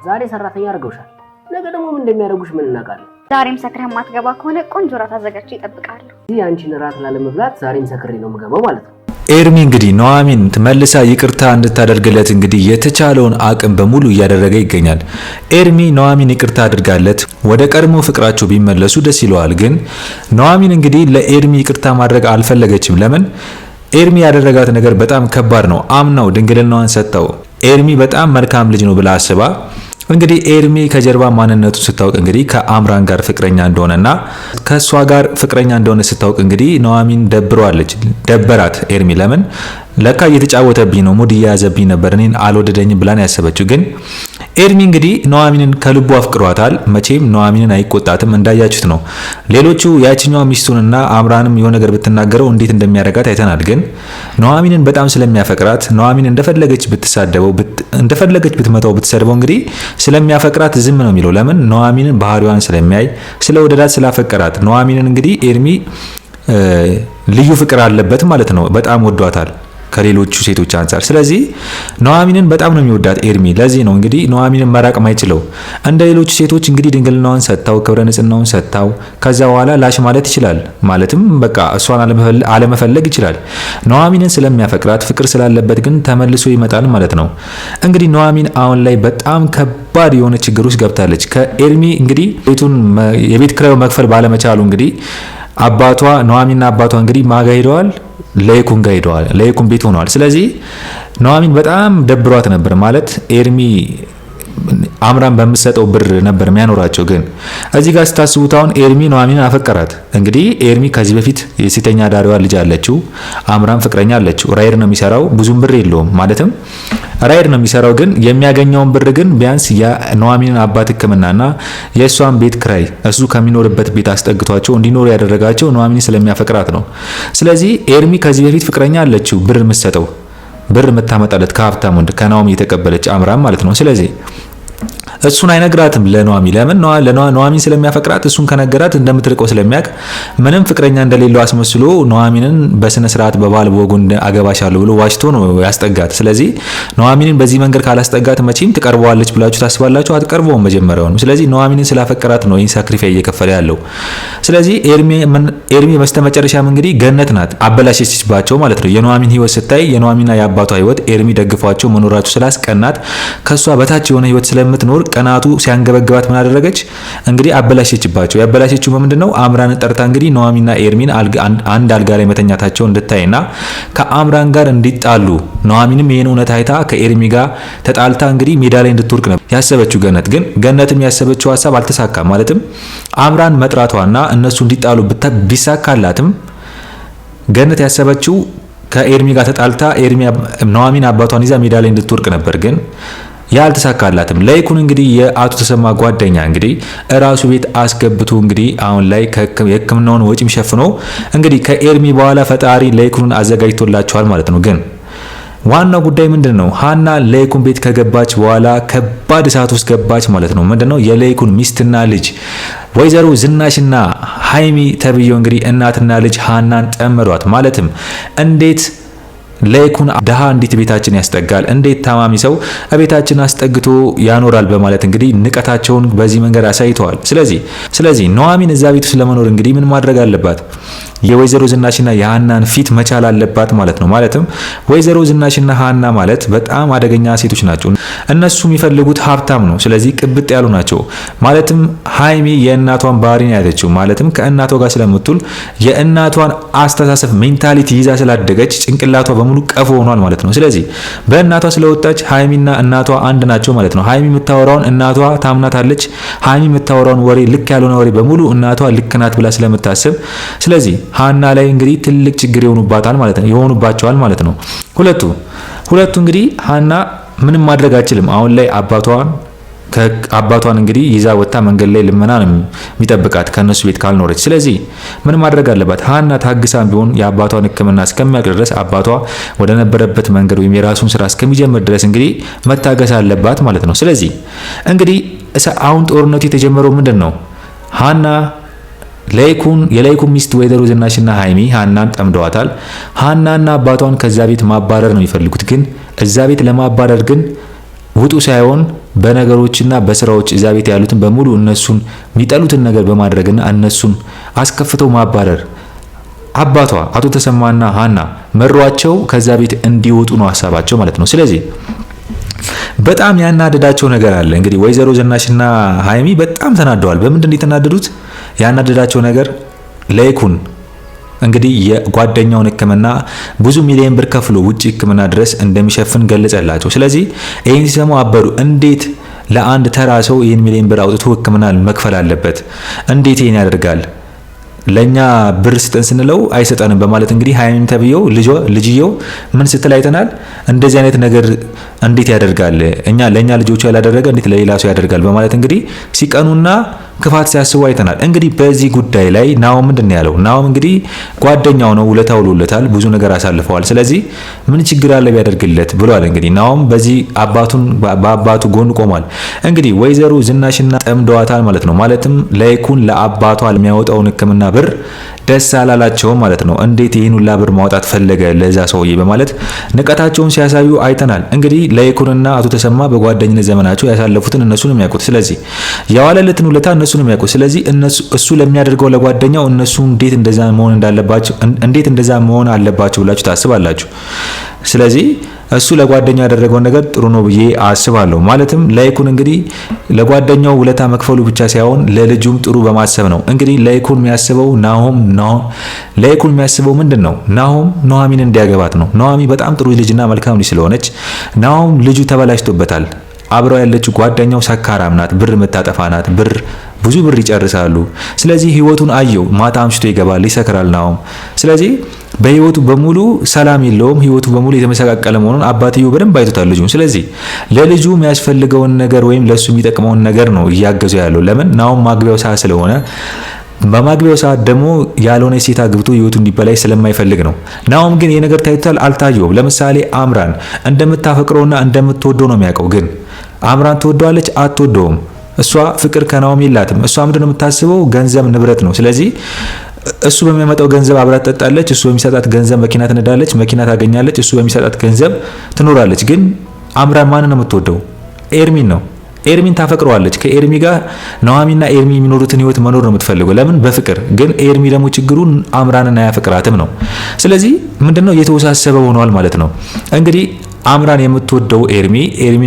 ዛሬ ሰራተኛ አድርገውሻል። ነገ ደግሞ ምን እንደሚያደርጉሽ ምን እናውቃለን? ዛሬም ሰክረህ ማትገባ ከሆነ ቆንጆ ራት አዘጋጅቼ ይጠብቃሉ። እዚህ አንቺን ራት ላለመብላት ዛሬም ሰክሬ ነው የምገባው ማለት ነው። ኤርሚ እንግዲህ ኑሐሚን ተመልሳ ይቅርታ እንድታደርግለት እንግዲህ የተቻለውን አቅም በሙሉ እያደረገ ይገኛል። ኤርሚ ኑሐሚን ይቅርታ አድርጋለት ወደ ቀድሞ ፍቅራቸው ቢመለሱ ደስ ይለዋል። ግን ኑሐሚን እንግዲህ ለኤርሚ ይቅርታ ማድረግ አልፈለገችም። ለምን? ኤርሚ ያደረጋት ነገር በጣም ከባድ ነው። አምናው ድንግልናዋን ሰጥተው ኤርሚ በጣም መልካም ልጅ ነው ብላ አስባ እንግዲህ ኤርሚ ከጀርባ ማንነቱ ስታውቅ እንግዲህ ከአምራን ጋር ፍቅረኛ እንደሆነና ከሷ ጋር ፍቅረኛ እንደሆነ ስታውቅ እንግዲህ ኑሐሚን ደበራት። ኤርሚ ለምን ለካ እየተጫወተብኝ ነው፣ ሙድ እየያዘብኝ ነበር፣ እኔን አልወደደኝም ብላን ያሰበችው። ግን ኤርሚ እንግዲህ ኑሐሚንን ከልቡ አፍቅሯታል። መቼም ኑሐሚንን አይቆጣትም፣ እንዳያችሁት ነው። ሌሎቹ ያችኛው ሚስቱንና አምራንም የሆነ ነገር ብትናገረው እንዴት እንደሚያረጋት አይተናል። ግን ኑሐሚንን በጣም ስለሚያፈቅራት ኑሐሚን እንደፈለገች ብትሳደበው፣ እንደፈለገች ብትመታው፣ ብትሰድበው እንግዲህ ስለሚያፈቅራት ዝም ነው የሚለው። ለምን? ኑሐሚንን ባህሪዋን ስለሚያይ ስለወደዳት፣ ስላፈቀራት። ኑሐሚንን እንግዲህ ኤርሚ ልዩ ፍቅር አለበት ማለት ነው። በጣም ወዷታል ከሌሎቹ ሴቶች አንፃር። ስለዚህ ኑሐሚንን በጣም ነው የሚወዳት ኤርሚ። ለዚህ ነው እንግዲህ ኑሐሚንን መራቅ ማይችለው። እንደ ሌሎቹ ሴቶች እንግዲህ ድንግልናዋን ሰጥታው ክብረ ንጽህናውን ሰጥታው ከዛ በኋላ ላሽ ማለት ይችላል። ማለትም በቃ እሷን አለመፈለግ ይችላል። ኑሐሚንን ስለሚያፈቅራት ፍቅር ስላለበት ግን ተመልሶ ይመጣል ማለት ነው። እንግዲህ ኑሐሚን አሁን ላይ በጣም ከባድ የሆነ ችግር ውስጥ ገብታለች። ከኤርሚ እንግዲህ የቤት ኪራዩ መክፈል ባለመቻሉ እንግዲህ አባቷ ኑሐሚንና አባቷ እንግዲህ ማጋ ሄደዋል፣ ለይኩን ጋር ሄደዋል። ለይኩን ቤት ሆነዋል። ስለዚህ ኑሐሚን በጣም ደብሯት ነበር ማለት ኤርሚ አምራን በምትሰጠው ብር ነበር የሚያኖራቸው። ግን እዚህ ጋር ስታስቡት አሁን ኤርሚ ኑሐሚንን አፈቀራት። እንግዲህ ኤርሚ ከዚህ በፊት የሴተኛ ዳሪዋ ልጅ አለችው፣ አምራን ፍቅረኛ አለችው። ራይድ ነው የሚሰራው፣ ብዙም ብር የለውም ማለትም ራይድ ነው የሚሰራው። ግን የሚያገኘውን ብር ግን ቢያንስ የኑሐሚንን አባት ሕክምናና የእሷን ቤት ክራይ እሱ ከሚኖርበት ቤት አስጠግቷቸው እንዲኖሩ ያደረጋቸው ኑሐሚን ስለሚያፈቅራት ነው። ስለዚህ ኤርሚ ከዚህ በፊት ፍቅረኛ አለችው፣ ብር የምትሰጠው ብር የምታመጣለት ከሀብታም ወንድ ከናኦሚ የተቀበለች አምራን ማለት ነው። ስለዚህ እሱን አይነግራትም ለኑሐሚን። ለምን? ኑሐሚን ስለሚያፈቅራት እሱን ከነገራት እንደምትርቀው ስለሚያውቅ ምንም ፍቅረኛ እንደሌለው አስመስሎ ኑሐሚንን በስነ ስርዓት በባል በወጉ አገባሻለሁ ብሎ ዋሽቶ ነው ያስጠጋት። ስለዚህ ኑሐሚንን በዚህ መንገድ ካላስጠጋት መቼም ትቀርበዋለች ብላችሁ ታስባላችሁ? አትቀርበውም መጀመሪያውኑ። ስለዚህ ኑሐሚንን ስላፈቀራት ነው ይህን ሳክሪፋይ እየከፈለ ያለው። ስለዚህ ኤርሚ በስተመጨረሻም እንግዲህ ገነት ናት አበላሸችባቸው ማለት ነው። የኑሐሚን ህይወት ስታይ የኑሐሚንና የአባቷ ህይወት ኤርሚ ደግፏቸው መኖራቸው ስላስቀናት ከሷ በታች የሆነ ህይወት ስለምትኖር ቀናቱ ሲያንገበግባት ምን አደረገች እንግዲህ አበላሸችባቸው። ያበላሸችው በምንድነው? አምራን ጠርታ እንግዲህ ኑሐሚንና ኤርሚን አንድ አልጋ ላይ መተኛታቸው እንድታይና ከአምራን ጋር እንዲጣሉ ኑሐሚንም ይሄን እውነት አይታ ከኤርሚ ጋር ተጣልታ እንግዲህ ሜዳ ላይ እንድትወርቅ ነው ያሰበችው ገነት። ግን ገነትም ያሰበችው ሀሳብ አልተሳካም። ማለትም አምራን መጥራቷና እነሱ እንዲጣሉ ቢሳካላትም ገነት ያሰበችው ከኤርሚ ጋር ተጣልታ ኑሐሚን አባቷን ይዛ ሜዳ ላይ እንድትወርቅ ነበር። ግን ያልተሳካላትም። ለይኩን እንግዲህ የአቶ ተሰማ ጓደኛ እንግዲህ እራሱ ቤት አስገብቶ እንግዲህ አሁን ላይ የሕክምናውን ወጪም ሸፍኖ እንግዲህ ከኤርሚ በኋላ ፈጣሪ ለይኩንን አዘጋጅቶላቸዋል ማለት ነው። ግን ዋናው ጉዳይ ምንድነው? ሀና ለይኩን ቤት ከገባች በኋላ ከባድ እሳት ውስጥ ገባች ማለት ነው። ምንድነው? የለይኩን ሚስትና ልጅ ወይዘሮ ዝናሽና ሃይሚ ተብየው እንግዲህ እናትና ልጅ ሀናን ጠመዷት። ማለትም እንዴት ለይኩን ደሃ እንዴት ቤታችን ያስጠጋል? እንዴት ታማሚ ሰው ቤታችን አስጠግቶ ያኖራል? በማለት እንግዲህ ንቀታቸውን በዚህ መንገድ አሳይተዋል። ስለዚህ ኑሐሚን እዛ ቤት ውስጥ ለመኖር እንግዲህ ምን ማድረግ አለባት? የወይዘሮ ዝናሽና የሀናን ፊት መቻል አለባት ማለት ነው። ማለትም ወይዘሮ ዝናሽና ሀና ማለት በጣም አደገኛ ሴቶች ናቸው። እነሱ የሚፈልጉት ሀብታም ነው። ስለዚህ ቅብጥ ያሉ ናቸው። ማለትም ሃይሚ የእናቷን ባህሪ ነው ያለችው። ማለትም ከእናቷ ጋር ስለምትውል የእናቷን አስተሳሰብ ሜንታሊቲ ይዛ ስላደገች ጭንቅላቷ በሙሉ ቀፎ ሆኗል ማለት ነው። ስለዚህ በእናቷ ስለወጣች ሃይሚና እናቷ አንድ ናቸው ማለት ነው። ሃይሚ የምታወራውን እናቷ ታምናታለች። ሃይሚ የምታወራውን ወሬ ልክ ያልሆነ ወሬ በሙሉ እናቷ ልክ ናት ብላ ስለምታስብ ስለዚህ ሀና ላይ እንግዲህ ትልቅ ችግር ይሆኑባቸዋል ማለት ነው። ሁለቱ እንግዲህ ሀና ምንም ማድረግ አትችልም። አሁን ላይ አባቷን እንግዲህ ይዛ ወጣ መንገድ ላይ ልመና ነው የሚጠብቃት ከነሱ ቤት ካልኖረች። ስለዚህ ምን ማድረግ አለባት? ሀና ታግሳም ቢሆን የአባቷን ሕክምና እስከሚያልቅ ድረስ አባቷ ወደ ነበረበት መንገድ ወይም የራሱን ስራ እስከሚጀምር ድረስ እንግዲህ መታገስ አለባት ማለት ነው። ስለዚህ እንግዲህ አሁን ጦርነቱ የተጀመረው ምንድነው? ሀና የለይኩን ሚስት ወይዘሮ ዝናሽና ሃይሚ ሀናን ጠምደዋታል። ሀናና አባቷን ከዛ ቤት ማባረር ነው የሚፈልጉት። ግን እዛ ቤት ለማባረር ግን ውጡ ሳይሆን በነገሮችና በስራዎች እዛ ቤት ያሉትን በሙሉ እነሱን የሚጠሉትን ነገር በማድረግና እነሱን አስከፍተው ማባረር አባቷ አቶ ተሰማና ሀና መሯቸው ከዛ ቤት እንዲወጡ ነው ሀሳባቸው ማለት ነው። ስለዚህ በጣም ያናደዳቸው ነገር አለ። እንግዲህ ወይዘሮ ዝናሽና ሀይሚ በጣም ተናደዋል። በምንድን ነው የተናደዱት? ያናደዳቸው ነገር ለይኩን እንግዲህ የጓደኛውን ሕክምና ብዙ ሚሊዮን ብር ከፍሎ ውጪ ሕክምና ድረስ እንደሚሸፍን ገለጸላቸው። ስለዚህ ይህን ሲሰሙ አበዱ። እንዴት ለአንድ ተራ ሰው ይህን ሚሊዮን ብር አውጥቶ ሕክምና መክፈል አለበት? እንዴት ይህን ያደርጋል? ለኛ ብር ስጠን ስንለው አይሰጠንም በማለት እንግዲህ ሀይሚም ተብየው ልጅየው ምን ስትል አይተናል። እንደዚህ አይነት ነገር እንዴት ያደርጋል? ለኛ ልጆቹ ያላደረገ እንዴት ለሌላ ሰው ያደርጋል? በማለት እንግዲህ ሲቀኑና ክፋት ሲያስቡ አይተናል። እንግዲህ በዚህ ጉዳይ ላይ ናሆም ምንድን ያለው? ናሆም እንግዲህ ጓደኛው ነው፣ ውለታ ውሎለታል፣ ብዙ ነገር አሳልፈዋል። ስለዚህ ምን ችግር አለ ቢያደርግለት ብሏል። እንግዲህ ናሆም በዚህ በአባቱ ጎን ቆሟል። እንግዲህ ወይዘሮ ዝናሽና ጠምደዋታል ማለት ነው። ማለትም ለይኩን ለአባቷ የሚያወጣውን ሕክምና ብር ደስ አላላቸውም ማለት ነው። እንዴት ይህን ሁላ ብር ማውጣት ፈለገ ለዛ ሰውዬ በማለት ንቀታቸውን ሲያሳዩ አይተናል። እንግዲህ ለይኩንና አቶ ተሰማ በጓደኝነት ዘመናቸው ያሳለፉትን እነሱ ነው የሚያውቁት። ስለዚህ የዋለለትን ውለታ እነሱ ነው የሚያውቁት። ስለዚህ እሱ ለሚያደርገው ለጓደኛው እነሱ እንዴት እንደዛ መሆን አለባቸው ብላችሁ ታስባላችሁ? ስለዚህ እሱ ለጓደኛው ያደረገውን ነገር ጥሩ ነው ብዬ አስባለሁ። ማለትም ለይኩን እንግዲህ ለጓደኛው ውለታ መክፈሉ ብቻ ሳይሆን ለልጁም ጥሩ በማሰብ ነው። እንግዲህ ለይኩን የሚያስበው ለይኩን የሚያስበው ምንድን ነው? ኑሐሚን እንዲያገባት ነው። ኑሐሚን በጣም ጥሩ ልጅና መልካም ልጅ ስለሆነች ናሆም ልጁ ተበላሽቶበታል። አብረው ያለችው ጓደኛው ሰካራም ናት፣ ብር የምታጠፋ ናት፣ ብዙ ብር ይጨርሳሉ። ስለዚህ ህይወቱን አየው። ማታ አምሽቶ ይገባል፣ ይሰክራል ናሆም። ስለዚህ በህይወቱ በሙሉ ሰላም የለውም። ህይወቱ በሙሉ የተመሰቃቀለ መሆኑን አባትየው በደንብ አይቶታል ልጁን። ስለዚህ ለልጁ የሚያስፈልገውን ነገር ወይም ለሱ የሚጠቅመውን ነገር ነው እያገዘ ያለው። ለምን? ናሆም ማግቢያው ሰዓት ስለሆነ በማግቢያው ሰዓት ደግሞ ያልሆነ ሴት አግብቶ ህይወቱ እንዲበላይ ስለማይፈልግ ነው። ናሆም ግን ይሄ ነገር ታይቷል አልታየውም። ለምሳሌ አምራን እንደምታፈቅረውና እንደምትወደው ነው የሚያውቀው። ግን አምራን ትወደዋለች? አትወደውም። እሷ ፍቅር ከናሆም የላትም። እሷ ምንድነው የምታስበው? ገንዘብ፣ ንብረት ነው። ስለዚህ እሱ በሚያመጣው ገንዘብ አብራ ትጠጣለች፣ እሱ በሚሰጣት ገንዘብ መኪና ትነዳለች፣ መኪና ታገኛለች፣ እሱ በሚሰጣት ገንዘብ ትኖራለች። ግን አምራን ማንን ነው የምትወደው? ኤርሚን ነው። ኤርሚን ታፈቅረዋለች። ከኤርሚ ጋር ኑሐሚንና ኤርሚ የሚኖሩትን ህይወት መኖር ነው የምትፈልገው። ለምን? በፍቅር። ግን ኤርሚ ደግሞ ችግሩን አምራንን አያፈቅራትም ነው። ስለዚህ ምንድነው የተወሳሰበ ሆኗል ማለት ነው። እንግዲህ አምራን የምትወደው ኤርሚ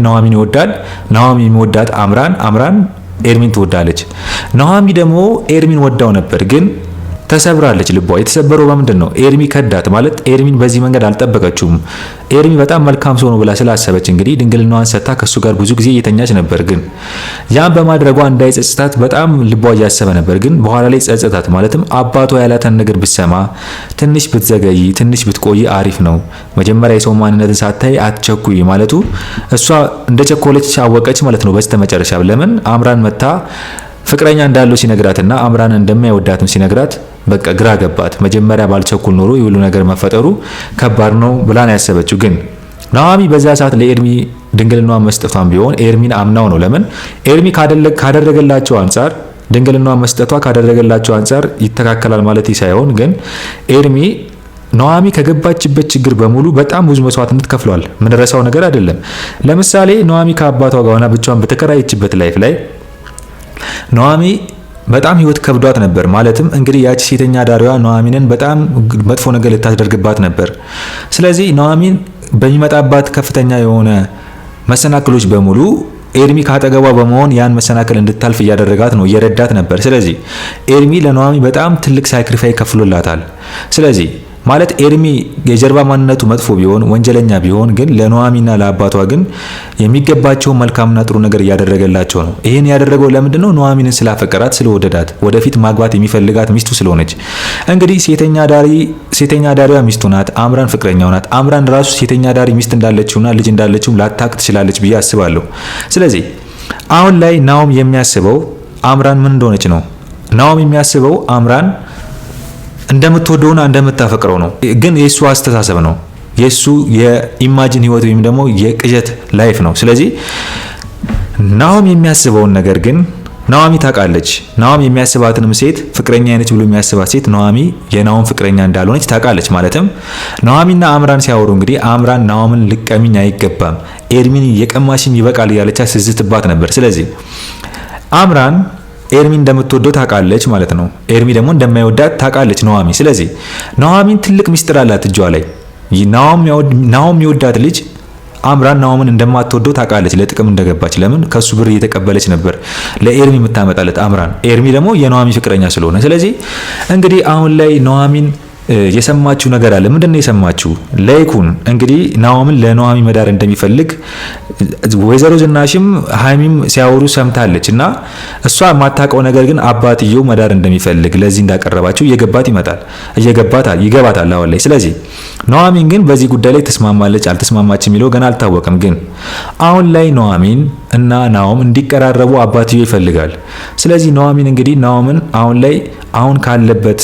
ኑሐሚን ይወዳል። ኑሐሚን የሚወዳት አምራን ኤርሚን ትወዳለች። ኑሐሚን ደግሞ ኤርሚን ወዳው ነበር ግን ተሰብራለች። ልቧ የተሰበረው በምንድን ነው? ኤርሚ ከዳት ማለት ኤርሚን በዚህ መንገድ አልጠበቀችውም። ኤርሚ በጣም መልካም ሰው ነው ብላ ስላሰበች እንግዲህ ድንግልናዋን ሰጥታ ከሱ ጋር ብዙ ጊዜ እየተኛች ነበር። ግን ያን በማድረጓ እንዳይጸጽታት በጣም ልቧ እያሰበ ነበር። ግን በኋላ ላይ ጸጸታት። ማለትም አባቷ ያላትን ነገር ብትሰማ፣ ትንሽ ብትዘገይ፣ ትንሽ ብትቆይ አሪፍ ነው። መጀመሪያ የሰው ማንነትን ሳታይ አትቸኩይ ማለቱ እሷ እንደቸኮለች አወቀች ማለት ነው በስተመጨረሻ። ለምን? አምራን መታ ፍቅረኛ እንዳለው ሲነግራትና አምራን እንደማይወዳትም ሲነግራት በቃ ግራ ገባት። መጀመሪያ ባልቸኩል ኖሮ የሁሉ ነገር መፈጠሩ ከባድ ነው ብላ ነው ያሰበችው። ግን ኑሐሚን በዛ ሰዓት ለኤርሚ ድንግልናዋን መስጠቷን ቢሆን ኤርሚን አምናው ነው። ለምን? ኤርሚ ካደረገላቸው አንጻር ድንግልናዋን መስጠቷ ካደረገላቸው አንጻር ይተካከላል ማለት ሳይሆን ግን ኤርሚ ኑሐሚን ከገባችበት ችግር በሙሉ በጣም ብዙ መስዋዕትነት ከፍሏል። ምን ረሳው ነገር አይደለም። ለምሳሌ ኑሐሚን ከአባቷ ጋር ሆና ብቻዋን በተከራየችበት ላይፍ ላይ ኑሐሚን በጣም ህይወት ከብዷት ነበር። ማለትም እንግዲህ ያቺ ሴተኛ ዳሪዋ ኑሐሚንን በጣም መጥፎ ነገር ልታስደርግባት ነበር። ስለዚህ ኑሐሚን በሚመጣባት ከፍተኛ የሆነ መሰናክሎች በሙሉ ኤርሚ ካጠገቧ በመሆን ያን መሰናክል እንድታልፍ እያደረጋት ነው፣ እየረዳት ነበር። ስለዚህ ኤርሚ ለኑሐሚን በጣም ትልቅ ሳክሪፋይ ከፍሎላታል። ስለዚህ ማለት ኤርሚ የጀርባ ማንነቱ መጥፎ ቢሆን ወንጀለኛ ቢሆን ግን ለኑሐሚንና ለአባቷ ግን የሚገባቸውን መልካምና ጥሩ ነገር እያደረገላቸው ነው። ይህን ያደረገው ለምንድን ነው? ኑሐሚንን ስላፈቀራት ስለወደዳት፣ ወደፊት ማግባት የሚፈልጋት ሚስቱ ስለሆነች። እንግዲህ ሴተኛ ዳሪዋ ሚስቱ ናት፣ አምራን ፍቅረኛው ናት። አምራን ራሱ ሴተኛ ዳሪ ሚስት እንዳለችውና ልጅ እንዳለችው ላታቅ ትችላለች ብዬ አስባለሁ። ስለዚህ አሁን ላይ ናሆም የሚያስበው አምራን ምን እንደሆነች ነው። ናሆም የሚያስበው አምራን እንደምትወደውና እንደምታፈቅረው ነው። ግን የሱ አስተሳሰብ ነው፣ የሱ የኢማጂን ህይወት ወይም ደግሞ የቅዠት ላይፍ ነው። ስለዚህ ናሆም የሚያስበውን ነገር ግን ናኦሚ ታውቃለች። ናኦሚ የሚያስባትንም ሴት ፍቅረኛ አይነች ብሎ የሚያስባት ሴት ናኦሚ የናኦም ፍቅረኛ እንዳልሆነች ታውቃለች። ማለትም ናኦሚና አምራን ሲያወሩ እንግዲህ አምራን ናኦምን ልቀሚኝ አይገባም፣ ኤርሚን የቀማሽኝ ይበቃል እያለች ስትዝትባት ነበር። ስለዚህ አምራን ኤርሚ እንደምትወደው ታውቃለች ማለት ነው። ኤርሚ ደግሞ እንደማይወዳት ታውቃለች ናኦሚ። ስለዚህ ናኦሚን ትልቅ ሚስጥር አላት እጇ ላይ። ናኦም የሚወዳት ልጅ አምራን ናኦምን እንደማትወደው ታውቃለች፣ ለጥቅም እንደገባች። ለምን ከሱ ብር እየተቀበለች ነበር ለኤርሚ የምታመጣለት አምራን። ኤርሚ ደግሞ የናኦሚ ፍቅረኛ ስለሆነ። ስለዚህ እንግዲህ አሁን ላይ ናኦሚን የሰማችው ነገር አለ። ምንድነው የሰማችው? ለይኩን እንግዲህ ናኦምን ለናኦሚ መዳር እንደሚፈልግ ወይዘሮ ዝናሽም ሃይሚም ሲያወሩ ሰምታለች እና እሷ የማታውቀው ነገር ግን አባትየው መዳር እንደሚፈልግ ለዚህ እንዳቀረባቸው ይገባታል አሁን ላይ። ስለዚህ ናኦሚን ግን በዚህ ጉዳይ ላይ ተስማማለች አልተስማማች የሚለው ገና አልታወቀም። ግን አሁን ላይ ናኦሚን እና ናኦም እንዲቀራረቡ አባትየው ይፈልጋል። ስለዚህ ናኦሚን እንግዲህ ናኦምን አሁን ካለበት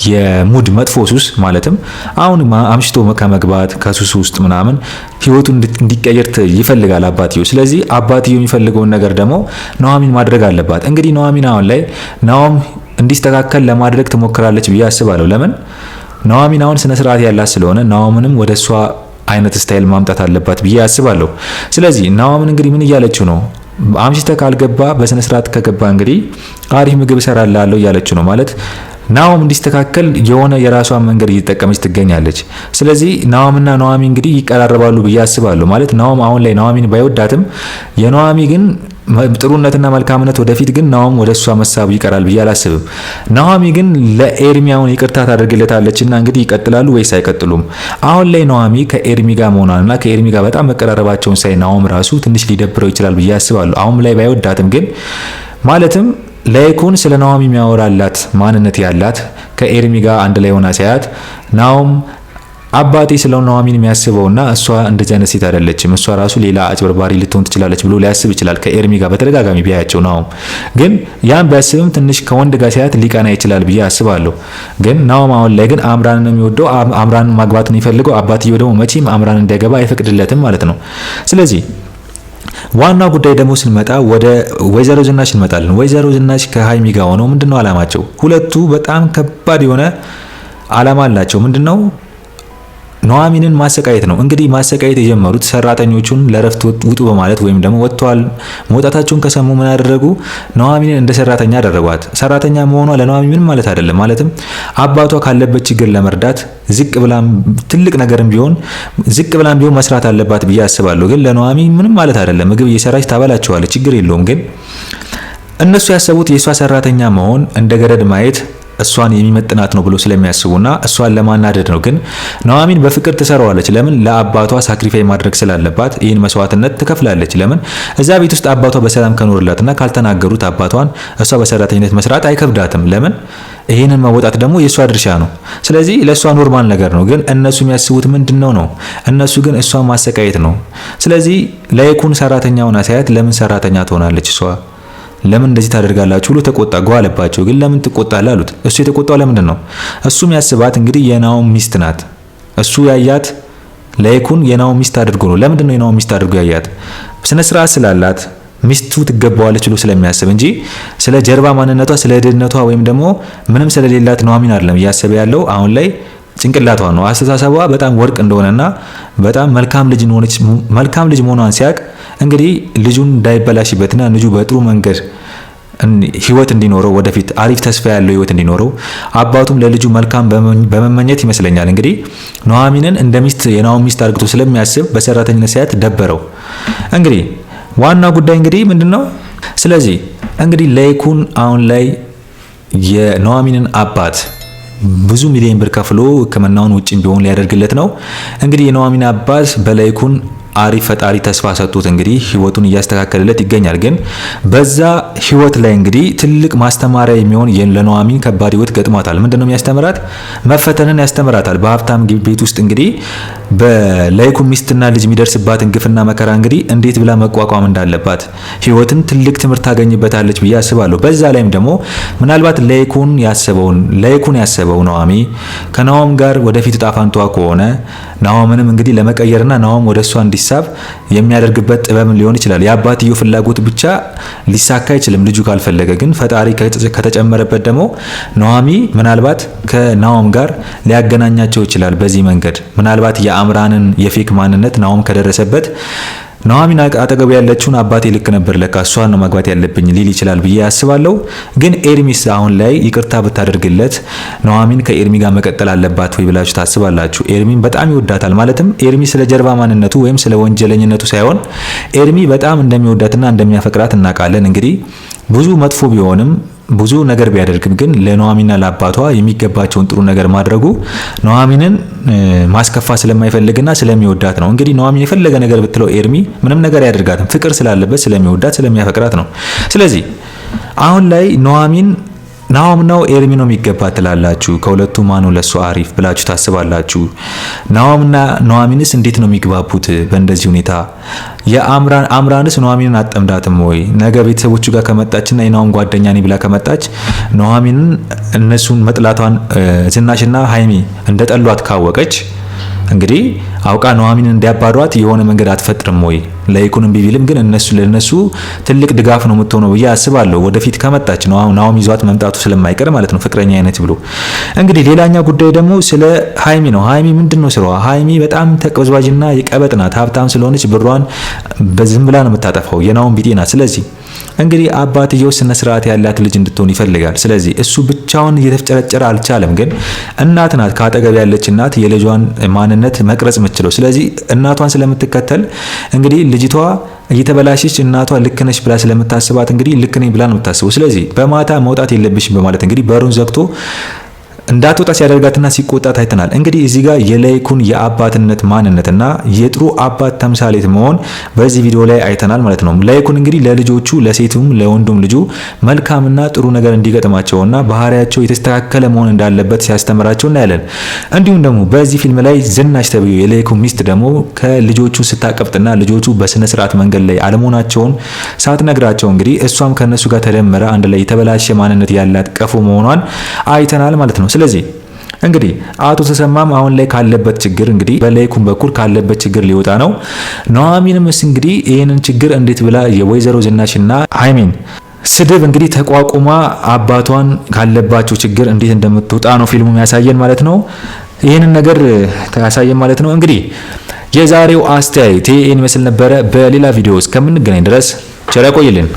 የሙድ መጥፎ ሱስ ማለትም አሁን አምሽቶ ከመግባት ከሱስ ውስጥ ምናምን ህይወቱን እንዲቀየር ይፈልጋል አባትየው። ስለዚህ አባትየው የሚፈልገውን ነገር ደግሞ ናኦሚን ማድረግ አለባት። እንግዲህ ናኦሚን አሁን ላይ ናኦም እንዲስተካከል ለማድረግ ትሞክራለች ብዬ አስባለሁ። ለምን ናኦሚን አሁን ስነ ስርዓት ያላት ስለሆነ ናኦምንም ወደ እሷ አይነት ስታይል ማምጣት አለባት ብዬ አስባለሁ። ስለዚህ ናኦምን እንግዲህ ምን እያለችው ነው? አምሽተ ካልገባ በስነ ስርዓት ከገባ እንግዲህ አሪፍ ምግብ እሰራልሃለሁ እያለችው ነው ማለት ናኦም እንዲስተካከል የሆነ የራሷን መንገድ እየተጠቀመች ትገኛለች። ስለዚህ ናኦምና ናኦሚ እንግዲህ ይቀራረባሉ ብዬ አስባለሁ። ማለት ናኦም አሁን ላይ ናኦሚን ባይወዳትም የናኦሚ ግን ጥሩነትና መልካምነት ወደፊት ግን ናኦም ወደ እሷ መሳቡ ይቀራል ብዬ አላስብም። ናኦሚ ግን ለኤርሚ አሁን ይቅርታ ታደርግለታለችና እንግዲህ ይቀጥላሉ ወይስ አይቀጥሉም? አሁን ላይ ናኦሚ ከኤርሚ ጋር መሆኗንና ከኤርሚ ጋር በጣም መቀራረባቸውን ሳይ ናኦም ራሱ ትንሽ ሊደብረው ይችላል ብዬ አስባለሁ። አሁን ላይ ባይወዳትም ግን ማለትም ለይኩን ስለ ናኦሚ የሚያወራላት ማንነት ያላት ከኤርሚ ጋር አንድ ላይ ሆና ሲያያት ናኦም አባቴ ስለ ናኦሚን የሚያስበውና እሷ እንደዚህ አይነት ሴት አይደለችም፣ እሷ ራሱ ሌላ አጭበርባሪ ልትሆን ትችላለች ብሎ ሊያስብ ይችላል። ከኤርሚ ጋር በተደጋጋሚ ቢያያቸው ናኦም ግን ያን ቢያስብም ትንሽ ከወንድ ጋር ሲያያት ሊቀና ይችላል ብዬ አስባለሁ። ግን ናኦም አሁን ላይ ግን አምራንን ነው የሚወደው፣ አምራንን ማግባት ነው የሚፈልገው። አባትየው ደግሞ መቼም አምራን እንዳይገባ አይፈቅድለትም ማለት ነው። ስለዚህ ዋና ጉዳይ ደግሞ ስንመጣ ወደ ወይዘሮ ዝናሽ እንመጣለን። ወይዘሮ ዝናሽ ከሃይሚ ጋር ሆነው ምንድነው አላማቸው? ሁለቱ በጣም ከባድ የሆነ አላማ አላቸው። ምንድነው? ናኦሚንን ማሰቃየት ነው። እንግዲህ ማሰቃየት የጀመሩት ሰራተኞቹን ለረፍት ውጡ በማለት ወይም ደግሞ ወጥቷል መውጣታቸውን ከሰሙ ምን ያደረጉ? ናኦሚንን እንደ ሰራተኛ አደረጓት። ሰራተኛ መሆኗ ለናኦሚ ምንም ማለት አይደለም። ማለትም አባቷ ካለበት ችግር ለመርዳት ዝቅ ብላም ትልቅ ነገርም ቢሆን ዝቅ ብላም ቢሆን መስራት አለባት ብዬ አስባለሁ። ግን ለናኦሚ ምንም ማለት አይደለም። ምግብ እየሰራች ታበላቸዋለች፣ ችግር የለውም። ግን እነሱ ያሰቡት የእሷ ሰራተኛ መሆን እንደ ገረድ ማየት እሷን የሚመጥናት ነው ብሎ ስለሚያስቡና እሷን ለማናደድ ነው። ግን ናኦሚን በፍቅር ትሰራዋለች። ለምን? ለአባቷ ሳክሪፋይ ማድረግ ስላለባት ይህን መስዋዕትነት ትከፍላለች። ለምን? እዛ ቤት ውስጥ አባቷ በሰላም ከኖርላትና ካልተናገሩት አባቷን እሷ በሰራተኝነት መስራት አይከብዳትም። ለምን? ይህንን መወጣት ደግሞ የእሷ ድርሻ ነው። ስለዚህ ለእሷ ኖርማል ነገር ነው። ግን እነሱ የሚያስቡት ምንድነው ነው? እነሱ ግን እሷን ማሰቃየት ነው። ስለዚህ ለይኩን ሰራተኛውን አሳያት። ለምን ሰራተኛ ትሆናለች እሷ? ለምን እንደዚህ ታደርጋላችሁ ብሎ ተቆጣ። ጓለባቸው። ግን ለምን ትቆጣለህ አሉት። እሱ የተቆጣው ለምንድን ነው? እሱም ያስባት እንግዲህ የናኦም ሚስት ናት። እሱ ያያት ለይኩን የናኦም ሚስት አድርጎ ነው። ለምንድን ነው የናኦም ሚስት አድርጎ ያያት? ስነ ስርዓት ስላላት ሚስቱ ትገባዋለች ብሎ ስለሚያስብ እንጂ ስለ ጀርባ ማንነቷ ስለ ድህነቷ ወይም ደግሞ ምንም ስለሌላት ናኦሚን አይደለም እያሰበ ያለው። አሁን ላይ ጭንቅላቷ ነው። አስተሳሰቧ በጣም ወርቅ እንደሆነና በጣም መልካም ልጅ መሆኗን ሲያቅ እንግዲህ ልጁን እንዳይበላሽበትና ልጁ በጥሩ መንገድ ህይወት እንዲኖረው ወደፊት አሪፍ ተስፋ ያለው ህይወት እንዲኖረው አባቱም ለልጁ መልካም በመመኘት ይመስለኛል እንግዲህ ናኦሚንን እንደ ሚስት የናኦም ሚስት አድርጎ ስለሚያስብ በሰራተኝነት ሲያት ደበረው። እንግዲህ ዋና ጉዳይ እንግዲህ ምንድነው? ስለዚህ እንግዲህ ለይኩን አሁን ላይ የናኦሚንን አባት ብዙ ሚሊዮን ብር ከፍሎ ሕክምናውን ውጭም ቢሆን ሊያደርግለት ነው። እንግዲህ የናኦሚን አባት በለይኩን አሪፍ ፈጣሪ ተስፋ ሰጥቶት እንግዲህ ህይወቱን እያስተካከለለት ይገኛል። ግን በዛ ህይወት ላይ እንግዲህ ትልቅ ማስተማሪያ የሚሆን ለናኦሚን ከባድ ህይወት ገጥሟታል። ምንድነው የሚያስተምራት? መፈተንን ያስተምራታል። በሀብታም ቤት ውስጥ እንግዲህ በለይኩን ሚስትና ልጅ የሚደርስባትን ግፍና መከራ እንግዲህ እንዴት ብላ መቋቋም እንዳለባት ህይወትን ትልቅ ትምህርት ታገኝበታለች ብዬ አስባለሁ። በዛ ላይም ደግሞ ምናልባት ለይኩን ያሰበው ናኦሚ ከናኦም ጋር ወደፊት እጣ ፈንታዋ ከሆነ ናኦምንም እንግዲህ ለመቀየርና ናኦም ወደሷ እንዲሳብ የሚያደርግበት ጥበብም ሊሆን ይችላል። የአባትየው ፍላጎት ብቻ ሊሳካ አይችልም ልጁ ካልፈለገ። ግን ፈጣሪ ከተጨመረበት ደግሞ ኑሐሚ ምናልባት ከናኦም ጋር ሊያገናኛቸው ይችላል። በዚህ መንገድ ምናልባት የአምራንን የፌክ ማንነት ናኦም ከደረሰበት ኑሐሚን አጠገቡ ያለችውን አባቴ ልክ ነበር ለካ እሷን ነው ማግባት ያለብኝ ሊል ይችላል ብዬ አስባለሁ። ግን ኤርሚስ አሁን ላይ ይቅርታ ብታደርግለት ኑሐሚን ከኤርሚ ጋር መቀጠል አለባት ወይ ብላችሁ ታስባላችሁ? ኤርሚን በጣም ይወዳታል። ማለትም ኤርሚ ስለ ጀርባ ማንነቱ ወይም ስለ ወንጀለኝነቱ ሳይሆን ኤርሚ በጣም እንደሚወዳትና እንደሚያፈቅራት እናውቃለን። እንግዲህ ብዙ መጥፎ ቢሆንም ብዙ ነገር ቢያደርግም ግን ለኑሐሚንና ለአባቷ የሚገባቸውን ጥሩ ነገር ማድረጉ ኑሐሚንን ማስከፋ ስለማይፈልግና ስለሚወዳት ነው። እንግዲህ ኑሐሚን የፈለገ ነገር ብትለው ኤርሚ ምንም ነገር ያደርጋትም ፍቅር ስላለበት ስለሚወዳት ስለሚያፈቅራት ነው። ስለዚህ አሁን ላይ ኑሐሚን ናኦም ነው ኤርሚ ነው የሚገባት ትላላችሁ? ከሁለቱ ማኑ ለሱ አሪፍ ብላችሁ ታስባላችሁ? ናኦምና ኑሐሚንስ እንዴት ነው የሚግባቡት? በእንደዚህ ሁኔታ የአምራንስ ኑሐሚንን አጠምዳትም ወይ? ነገ ቤተሰቦቹ ጋር ከመጣችና የናኦም ጓደኛ ነኝ ብላ ከመጣች ኑሐሚንን እነሱን መጥላቷን ዝናሽና ሃይሚ እንደጠሏት ካወቀች እንግዲህ አውቃ ኑሐሚንን እንዲያባሯት የሆነ መንገድ አትፈጥርም ወይ? ለኢኮኖሚ ቢልም ግን ለነሱ ትልቅ ድጋፍ ነው የምትሆነው ብዬ አስባለሁ። ወደፊት ከመጣች ናኦም ይዟት መምጣቱ ስለማይቀር ማለት ነው ፍቅረኛ አይነት ብሎ። እንግዲህ ሌላኛው ጉዳይ ደግሞ ስለ ሃይሚ ነው። ሃይሚ ምንድነው ስራዋ? ሃይሚ በጣም ተቀዝባዥና የቀበጥ ናት። ሀብታም ስለሆነች ብሯን በዝም ብላ ነው የምታጠፋው። የናኦም ቢጤ ናት። ስለዚህ እንግዲህ አባትየው ስነ ስርዓት ያላት ልጅ እንድትሆን ይፈልጋል። ስለዚህ እሱ ብቻውን እየተፍጨረጨረ አልቻለም። ግን እናት ናት፣ ካጠገብ ያለች እናት የልጇን ማንነት መቅረጽ የምትችለው። ስለዚህ እናቷን ስለምትከተል እንግዲህ ልጅቷ እየተበላሸች እናቷ ልክ ነሽ ብላ ስለምታስባት እንግዲህ ልክ ነኝ ብላ ነው የምታስበው። ስለዚህ በማታ መውጣት የለብሽም በማለት እንግዲህ በሩን ዘግቶ እንዳትወጣ ሲያደርጋትና ሲቆጣት አይተናል። እንግዲህ እዚህ ጋር የላይኩን የአባትነት ማንነትና የጥሩ አባት ተምሳሌት መሆን በዚህ ቪዲዮ ላይ አይተናል ማለት ነው። ላይኩን እንግዲህ ለልጆቹ ለሴቱም ለወንዱም ልጁ መልካምና ጥሩ ነገር እንዲገጥማቸውና ባህሪያቸው የተስተካከለ መሆን እንዳለበት ሲያስተምራቸው እናያለን። እንዲሁም ደግሞ በዚህ ፊልም ላይ ዝናሽ ተብዮ የላይኩ ሚስት ደግሞ ከልጆቹ ስታቀብጥና ልጆቹ በስነ ስርዓት መንገድ ላይ አለመሆናቸውን ሳትነግራቸው እንግዲህ እሷም ከነሱ ጋር ተደመረ አንድ ላይ የተበላሸ ማንነት ያላት ቀፎ መሆኗን አይተናል ማለት ነው። ስለዚህ እንግዲህ አቶ ተሰማም አሁን ላይ ካለበት ችግር እንግዲህ በላይኩን በኩል ካለበት ችግር ሊወጣ ነው። ኑሐሚንምስ እንግዲህ ይሄንን ችግር እንዴት ብላ የወይዘሮ ዝናሽና ሃይሚን ስድብ እንግዲህ ተቋቁማ አባቷን ካለባቸው ችግር እንዴት እንደምትወጣ ነው ፊልሙ ያሳየን ማለት ነው። ይሄንን ነገር ያሳየን ማለት ነው። እንግዲህ የዛሬው አስተያየት ይሄን ይመስል ነበረ። በሌላ ቪዲዮ እስከምንገናኝ ድረስ ቸር ያቆይልን።